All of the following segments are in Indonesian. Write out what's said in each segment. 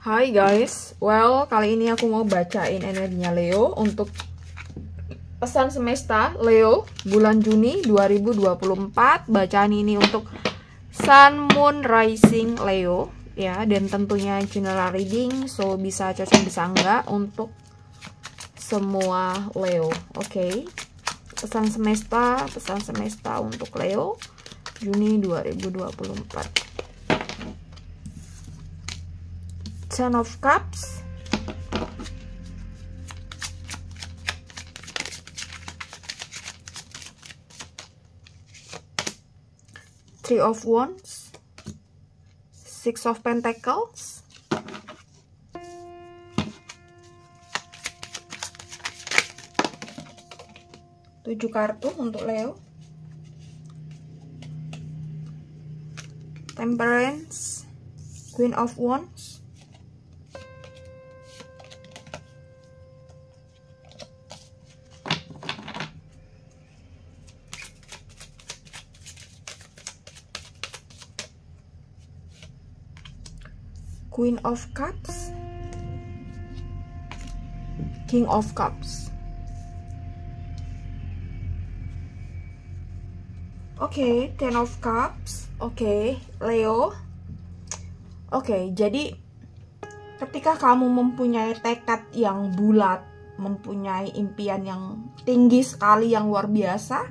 Hai guys, well kali ini aku mau bacain energinya Leo untuk pesan semesta Leo bulan Juni 2024. Bacaan ini untuk Sun, Moon, Rising Leo ya, dan tentunya general reading, so bisa cocok bisa enggak untuk semua Leo. Oke. Pesan semesta untuk Leo Juni 2024. Ten of Cups, Three of Wands, Six of Pentacles, tujuh kartu untuk Leo, Temperance, Queen of Wands, Queen of Cups, King of Cups. Oke, Ten of Cups. Oke, Leo. Oke, jadi ketika kamu mempunyai tekad yang bulat, mempunyai impian yang tinggi sekali, yang luar biasa,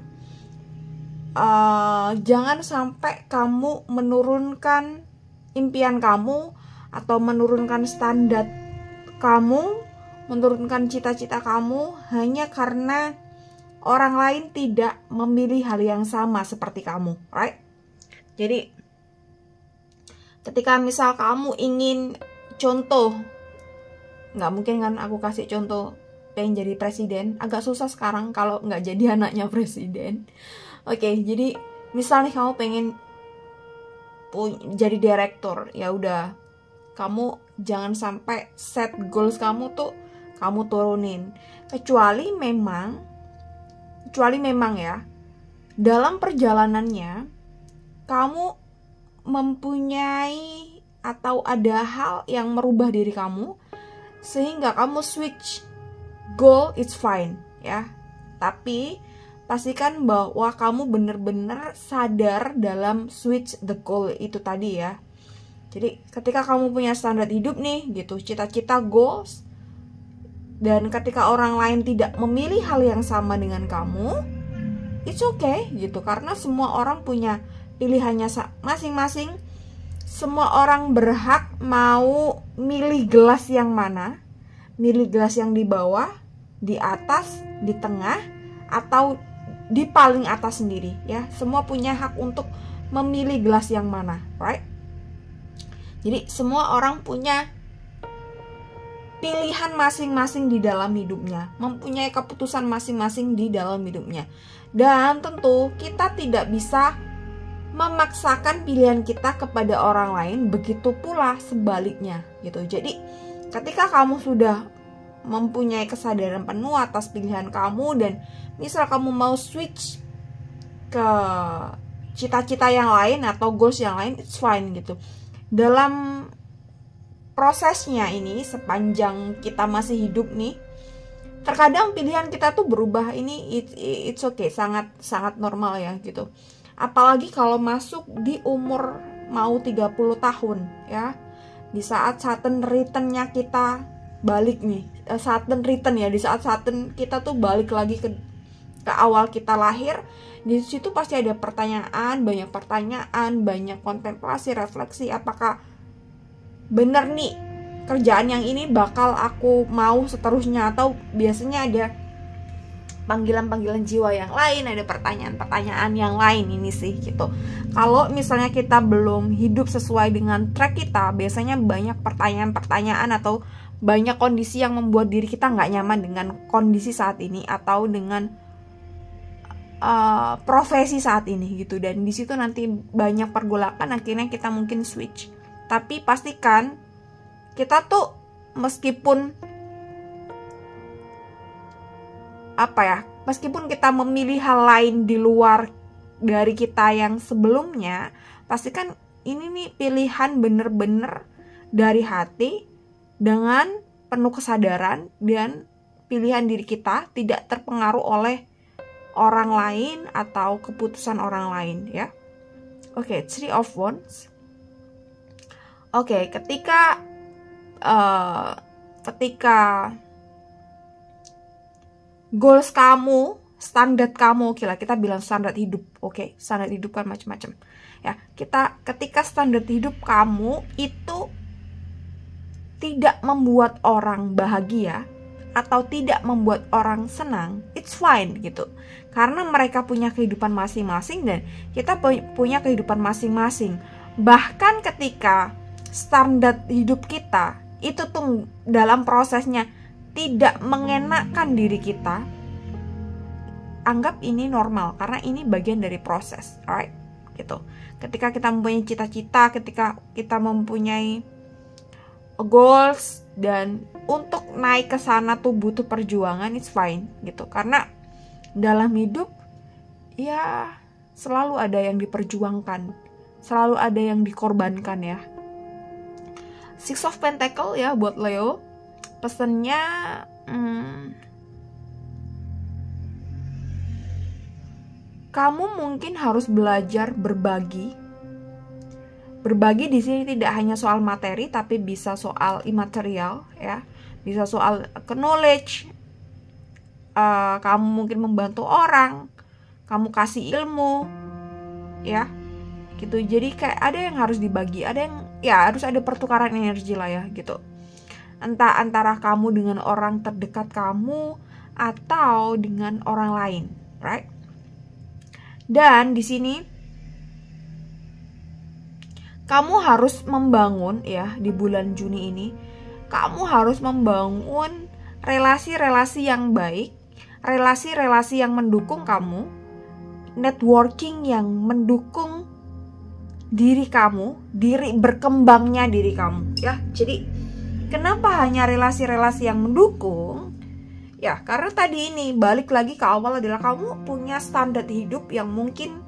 jangan sampai kamu menurunkan impian kamu atau menurunkan standar kamu, menurunkan cita-cita kamu hanya karena orang lain tidak memilih hal yang sama seperti kamu, right? Jadi ketika misal kamu ingin, contoh, nggak mungkin kan aku kasih contoh pengen jadi presiden, agak susah sekarang kalau nggak jadi anaknya presiden. Oke, jadi misalnya kamu pengen jadi direktur, ya udah, kamu jangan sampai set goals kamu tuh kamu turunin, kecuali memang ya dalam perjalanannya kamu mempunyai atau ada hal yang merubah diri kamu sehingga kamu switch goal, it's fine ya, tapi pastikan bahwa kamu benar-benar sadar dalam switch the goal itu tadi ya. Jadi ketika kamu punya standar hidup nih gitu, cita-cita, goals, dan ketika orang lain tidak memilih hal yang sama dengan kamu, it's okay gitu, karena semua orang punya pilihannya masing-masing. Semua orang berhak mau milih gelas yang mana, milih gelas yang di bawah, di atas, di tengah, atau di paling atas sendiri ya. Semua punya hak untuk memilih gelas yang mana, right? Jadi semua orang punya pilihan masing-masing di dalam hidupnya, mempunyai keputusan masing-masing di dalam hidupnya. Dan tentu kita tidak bisa memaksakan pilihan kita kepada orang lain, begitu pula sebaliknya gitu. Jadi ketika kamu sudah mempunyai kesadaran penuh atas pilihan kamu dan misal kamu mau switch ke cita-cita yang lain atau goals yang lain, it's fine gitu. Dalam prosesnya ini, sepanjang kita masih hidup nih, terkadang pilihan kita tuh berubah. Ini it's okay, sangat normal ya gitu. Apalagi kalau masuk di umur mau 30 tahun ya, di saat sudden returnnya kita balik nih, sudden return ya, di saat sudden kita tuh balik lagi ke awal kita lahir. Di situ pasti ada pertanyaan, banyak kontemplasi, refleksi, apakah bener nih kerjaan yang ini bakal aku mau seterusnya, atau biasanya ada panggilan-panggilan jiwa yang lain, ada pertanyaan-pertanyaan yang lain ini sih gitu. Kalau misalnya kita belum hidup sesuai dengan track kita, biasanya banyak pertanyaan-pertanyaan atau banyak kondisi yang membuat diri kita nggak nyaman dengan kondisi saat ini atau dengan profesi saat ini gitu. Dan di situ nanti banyak pergolakan, akhirnya kita mungkin switch. Tapi pastikan kita tuh meskipun meskipun kita memilih hal lain di luar dari kita yang sebelumnya, pastikan ini nih pilihan bener-bener dari hati dengan penuh kesadaran dan pilihan diri kita tidak terpengaruh oleh orang lain atau keputusan orang lain ya. Oke, Three of Wands. Oke, ketika goals kamu, standar kamu, oke lah kita bilang standar hidup, oke, standar hidup kan macam-macam ya. Ketika standar hidup kamu itu tidak membuat orang bahagia atau tidak membuat orang senang, it's fine gitu. Karena mereka punya kehidupan masing-masing dan kita punya kehidupan masing-masing. Bahkan ketika standar hidup kita itu tuh dalam prosesnya tidak mengenakan diri kita, anggap ini normal karena ini bagian dari proses, alright? Gitu. Ketika kita mempunyai cita-cita, ketika kita mempunyai goals dan untuk naik ke sana tuh butuh perjuangan, it's fine gitu. Karena dalam hidup ya selalu ada yang diperjuangkan, selalu ada yang dikorbankan ya. Six of Pentacle ya buat Leo. Pesannya kamu mungkin harus belajar berbagi. Berbagi di sini tidak hanya soal materi, tapi bisa soal imaterial ya, bisa soal knowledge. Kamu mungkin membantu orang, kamu kasih ilmu, ya, gitu. Jadi kayak ada yang harus dibagi, ada yang ya harus ada pertukaran energi lah ya, gitu. Entah antara kamu dengan orang terdekat kamu atau dengan orang lain, right? Dan di sini kamu harus membangun ya, di bulan Juni ini kamu harus membangun relasi-relasi yang baik, relasi-relasi yang mendukung kamu, networking yang mendukung diri kamu, berkembangnya diri kamu ya. Jadi kenapa hanya relasi-relasi yang mendukung? Ya karena tadi ini balik lagi ke awal adalah kamu punya standar hidup yang mungkin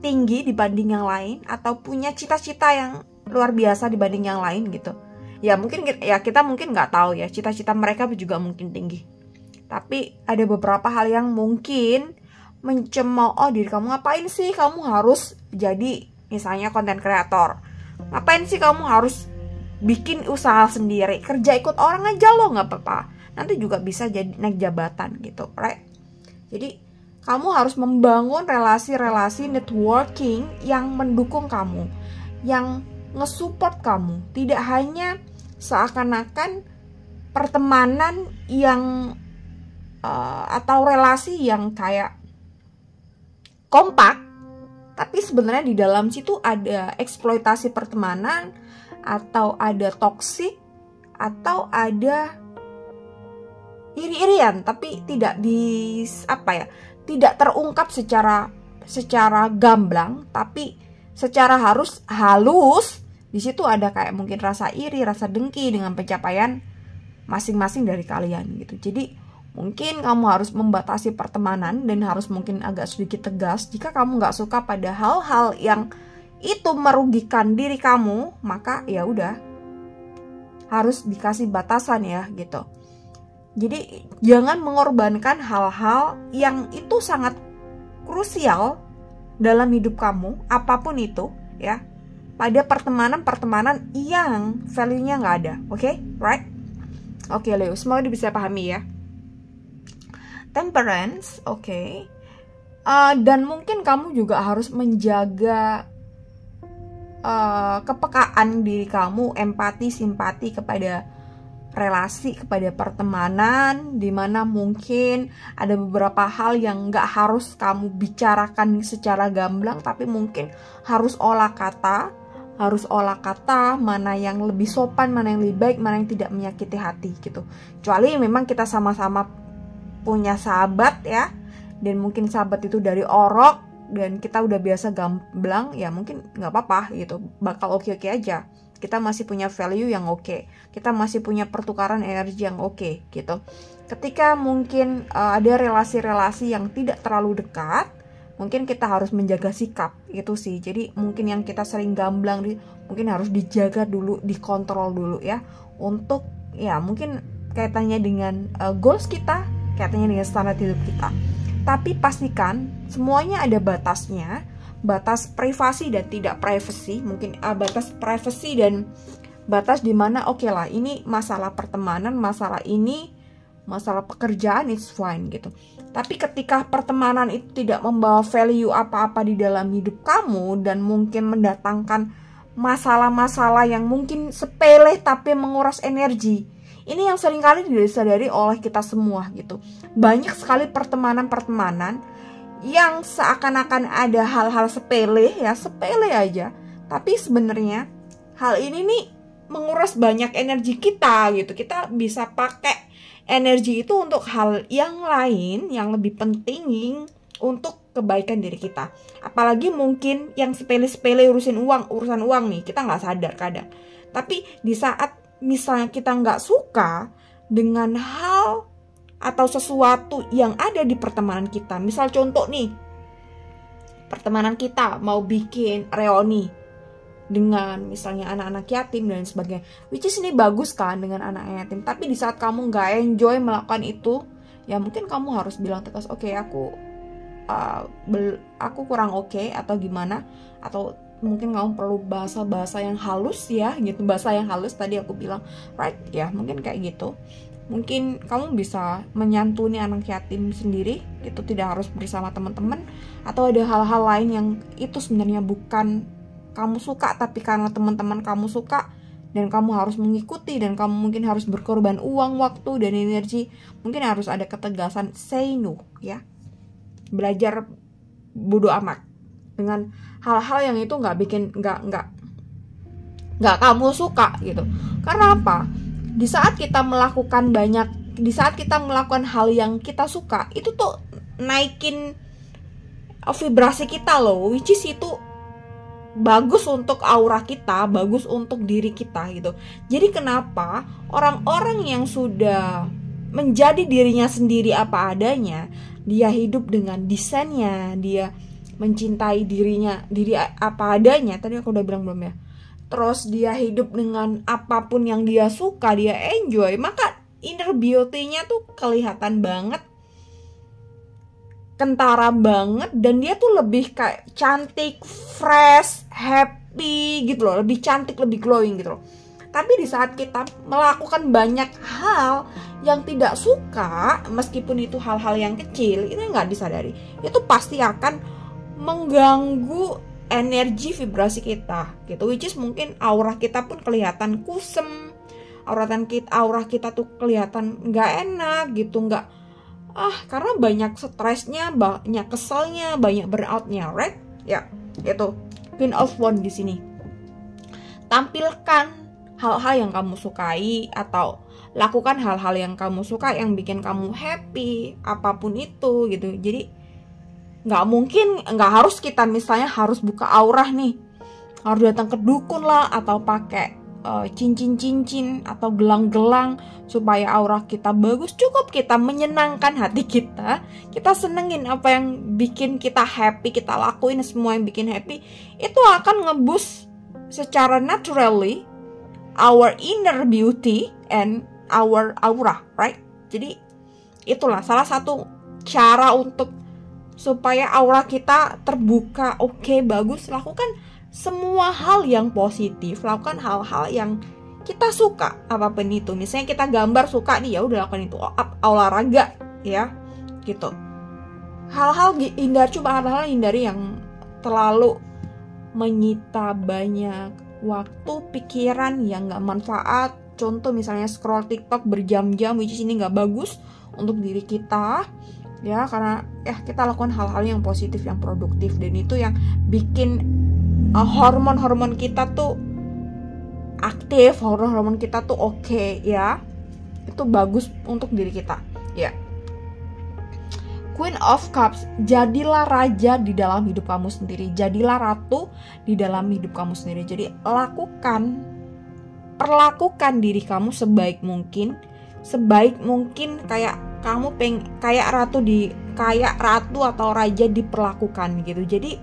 tinggi dibanding yang lain, atau punya cita-cita yang luar biasa dibanding yang lain gitu. Ya mungkin ya kita mungkin nggak tahu ya, cita-cita mereka juga mungkin tinggi. Tapi ada beberapa hal yang mungkin mencemooh diri kamu. Ngapain sih kamu harus jadi misalnya konten kreator? Ngapain sih kamu harus bikin usaha sendiri? Kerja ikut orang aja lo, nggak apa-apa. Nanti juga bisa jadi naik jabatan gitu, right? Jadi kamu harus membangun relasi-relasi networking yang mendukung kamu, yang nge-support kamu. Tidak hanya seakan-akan pertemanan yang atau relasi yang kayak kompak, tapi sebenarnya di dalam situ ada eksploitasi pertemanan, atau ada toksik, atau ada iri-irian, tapi tidak tidak terungkap secara gamblang, tapi secara halus. Di situ ada kayak mungkin rasa iri, rasa dengki dengan pencapaian masing-masing dari kalian gitu. Jadi mungkin kamu harus membatasi pertemanan dan harus mungkin agak sedikit tegas. Jika kamu nggak suka pada hal-hal yang itu merugikan diri kamu, maka ya udah harus dikasih batasan ya gitu. Jadi jangan mengorbankan hal-hal yang itu sangat krusial dalam hidup kamu, apapun itu ya, pada pertemanan yang value-nya nggak ada, oke? Right? Oke Leo, semoga bisa pahami ya. Temperance, oke. Dan mungkin kamu juga harus menjaga kepekaan diri kamu, empati, simpati kepada relasi, kepada pertemanan, dimana mungkin ada beberapa hal yang gak harus kamu bicarakan secara gamblang, tapi mungkin harus olah kata, mana yang lebih sopan, mana yang lebih baik, mana yang tidak menyakiti hati gitu. Kecuali memang kita sama-sama punya sahabat ya, dan mungkin sahabat itu dari orok dan kita udah biasa gamblang, ya mungkin gak apa-apa gitu, bakal oke-oke aja. Kita masih punya value yang oke, kita masih punya pertukaran energi yang oke gitu. Ketika mungkin ada relasi-relasi yang tidak terlalu dekat, mungkin kita harus menjaga sikap itu sih. Jadi mungkin yang kita sering gamblang mungkin harus dijaga dulu, dikontrol dulu ya, untuk ya mungkin kaitannya dengan goals kita, kaitannya dengan standar hidup kita. Tapi pastikan semuanya ada batasnya, batas privasi dan tidak privacy, mungkin batas privacy dan batas dimana oke lah, ini masalah pertemanan, masalah ini masalah pekerjaan, it's fine gitu. Tapi ketika pertemanan itu tidak membawa value apa-apa di dalam hidup kamu dan mungkin mendatangkan masalah-masalah yang mungkin sepele tapi menguras energi, ini yang seringkali tidak disadari oleh kita semua gitu. Banyak sekali pertemanan-pertemanan yang seakan-akan ada hal-hal sepele ya, sepele aja, tapi sebenarnya hal ini nih menguras banyak energi kita gitu. Kita bisa pakai energi itu untuk hal yang lain yang lebih penting untuk kebaikan diri kita. Apalagi mungkin yang sepele-sepele urusan uang nih, kita nggak sadar kadang. Tapi di saat misalnya kita nggak suka dengan hal atau sesuatu yang ada di pertemanan kita, misal contoh nih, pertemanan kita mau bikin reuni dengan misalnya anak-anak yatim dan sebagainya, which is ini bagus kan dengan anak yatim. Tapi di saat kamu nggak enjoy melakukan itu, ya mungkin kamu harus bilang tegas, oke, aku kurang oke, atau gimana, atau mungkin kamu perlu bahasa yang halus ya gitu, bahasa yang halus tadi aku bilang, right ya, mungkin kayak gitu. Mungkin kamu bisa menyantuni anak yatim sendiri, itu tidak harus bersama teman-teman, atau ada hal-hal lain yang itu sebenarnya bukan kamu suka, tapi karena teman-teman kamu suka dan kamu harus mengikuti, dan kamu mungkin harus berkorban uang, waktu, dan energi. Mungkin harus ada ketegasan, say no ya. Belajar bodo amat dengan hal-hal yang itu nggak kamu suka gitu. Karena apa? Di saat kita melakukan hal yang kita suka, itu tuh naikin vibrasi kita loh, which is itu bagus untuk aura kita, bagus untuk diri kita gitu. Jadi kenapa orang-orang yang sudah menjadi dirinya sendiri apa adanya, dia hidup dengan desainnya, dia mencintai diri apa adanya, tadi aku udah bilang belum ya, terus dia hidup dengan apapun yang dia suka, dia enjoy, maka inner beauty-nya tuh kelihatan banget, kentara banget, dan dia tuh lebih kayak cantik, fresh, happy gitu loh, lebih cantik, lebih glowing gitu loh. Tapi di saat kita melakukan banyak hal yang tidak suka, meskipun itu hal-hal yang kecil, itu nggak disadari, itu pasti akan mengganggu energi vibrasi kita gitu, which is mungkin aura kita pun kelihatan kusem, aura kita tuh kelihatan nggak enak gitu, nggak karena banyak stresnya, banyak keselnya, banyak burnoutnya, right? Ya, itu Queen of Wands di sini. Tampilkan hal-hal yang kamu sukai, atau lakukan hal-hal yang kamu suka, yang bikin kamu happy, apapun itu gitu. Jadi nggak harus kita misalnya harus buka aura nih, harus datang ke dukun lah, atau pakai cincin-cincin atau gelang-gelang supaya aura kita bagus. Cukup kita menyenangkan hati kita senengin apa yang bikin kita happy, kita lakuin semua yang bikin happy, itu akan nge-boost secara naturally our inner beauty and our aura, right? Jadi itulah salah satu cara untuk supaya aura kita terbuka, oke, bagus. Lakukan semua hal yang positif, lakukan hal-hal yang kita suka, apapun itu. Misalnya kita gambar suka nih, ya udah lakukan itu. Olahraga ya gitu. Hal-hal hindari yang terlalu menyita banyak waktu, pikiran yang gak manfaat. Contoh misalnya scroll TikTok berjam-jam, which is ini gak bagus untuk diri kita ya, karena kita lakukan hal-hal yang positif, yang produktif, dan itu yang bikin hormon-hormon kita tuh aktif, hormon kita tuh oke ya. Itu bagus untuk diri kita ya. Queen of Cups, jadilah raja di dalam hidup kamu sendiri, jadilah ratu di dalam hidup kamu sendiri. Jadi perlakukan diri kamu sebaik mungkin kayak kamu kayak ratu di kayak ratu atau raja diperlakukan gitu. Jadi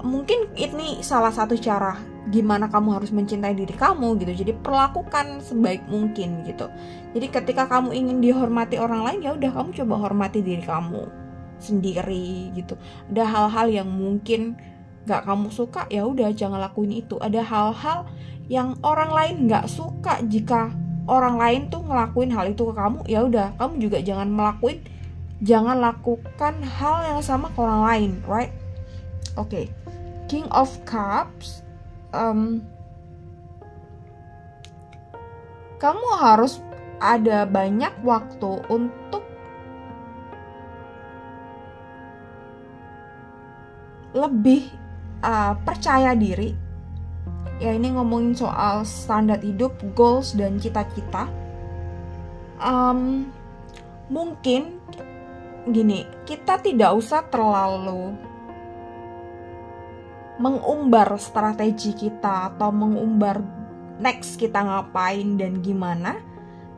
mungkin ini salah satu cara gimana kamu harus mencintai diri kamu gitu. Jadi perlakukan sebaik mungkin gitu. Jadi ketika kamu ingin dihormati orang lain, ya udah kamu coba hormati diri kamu sendiri gitu. Ada hal-hal yang mungkin gak kamu suka, ya udah jangan lakuin itu. Ada hal-hal yang orang lain gak suka, jika orang lain tuh ngelakuin hal itu ke kamu, ya udah kamu juga jangan lakukan hal yang sama ke orang lain, right? Oke. King of Cups, kamu harus ada banyak waktu untuk lebih percaya diri. Ya, ini ngomongin soal standar hidup, goals, dan cita-cita. Mungkin gini, kita tidak usah terlalu mengumbar strategi kita atau mengumbar next kita ngapain dan gimana.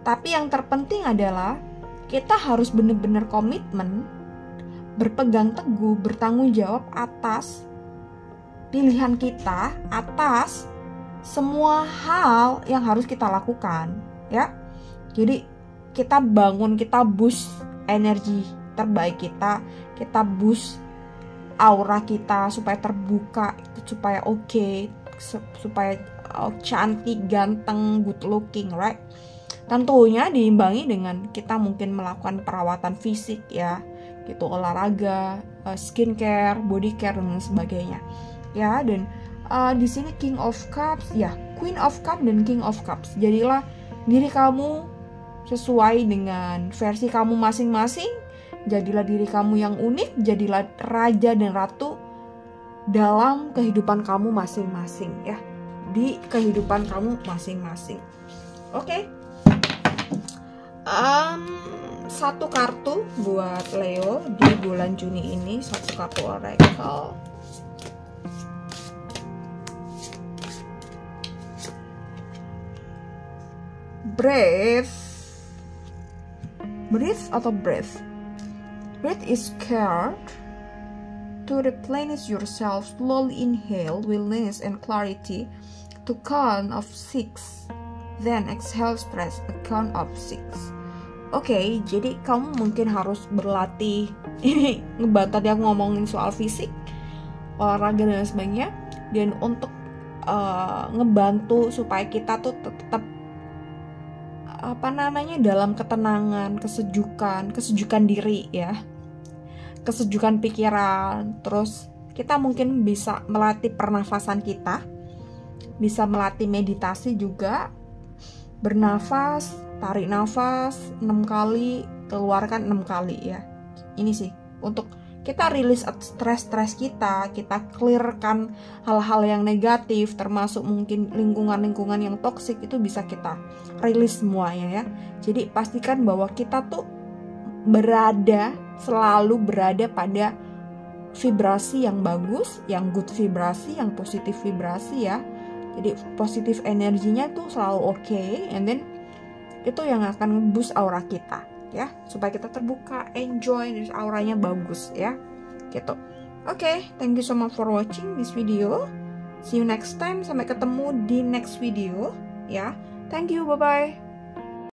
Tapi yang terpenting adalah kita harus benar-benar komitmen, berpegang teguh, bertanggung jawab atas pilihan kita, atas semua hal yang harus kita lakukan, ya. Jadi kita bangun, kita boost energi terbaik kita boost aura kita supaya terbuka, supaya oke, supaya cantik, ganteng, good looking, right? Tentunya diimbangi dengan kita mungkin melakukan perawatan fisik, ya, gitu, olahraga, skincare, body care, dan sebagainya, ya. Dan di sini King of Cups, ya, Queen of Cups dan King of Cups. Jadilah diri kamu sesuai dengan versi kamu masing-masing. Jadilah diri kamu yang unik, jadilah raja dan ratu dalam kehidupan kamu masing-masing, ya. Di kehidupan kamu masing-masing. Oke. Satu kartu buat Leo di bulan Juni ini, satu kartu oracle. Breathe atau breath. Breath is scared to replenish yourself. Slowly inhale willingness and clarity to count of 6. Then exhale, press a count of 6. Oke, jadi kamu mungkin harus berlatih. Ini ngebantu dia ngomongin soal fisik, olahraga dan sebagainya. Dan untuk ngebantu supaya kita tuh tetap dalam ketenangan, kesejukan diri, ya, kesejukan pikiran. Terus kita mungkin bisa melatih pernafasan kita, bisa melatih meditasi juga, bernafas, tarik nafas 6 kali, keluarkan 6 kali, ya. Ini sih untuk kita rilis stres kita clearkan hal-hal yang negatif, termasuk mungkin lingkungan yang toksik, itu bisa kita rilis semuanya, ya. Jadi pastikan bahwa kita tuh selalu berada pada vibrasi yang bagus, yang good vibrasi, yang positif vibrasi, ya. Jadi positif energinya tuh selalu oke, and then itu yang akan boost aura kita, ya, supaya kita terbuka, enjoy, dan auranya bagus, ya, gitu. Oke, thank you so much for watching this video. See you next time. Sampai ketemu di next video, ya. Thank you, bye bye.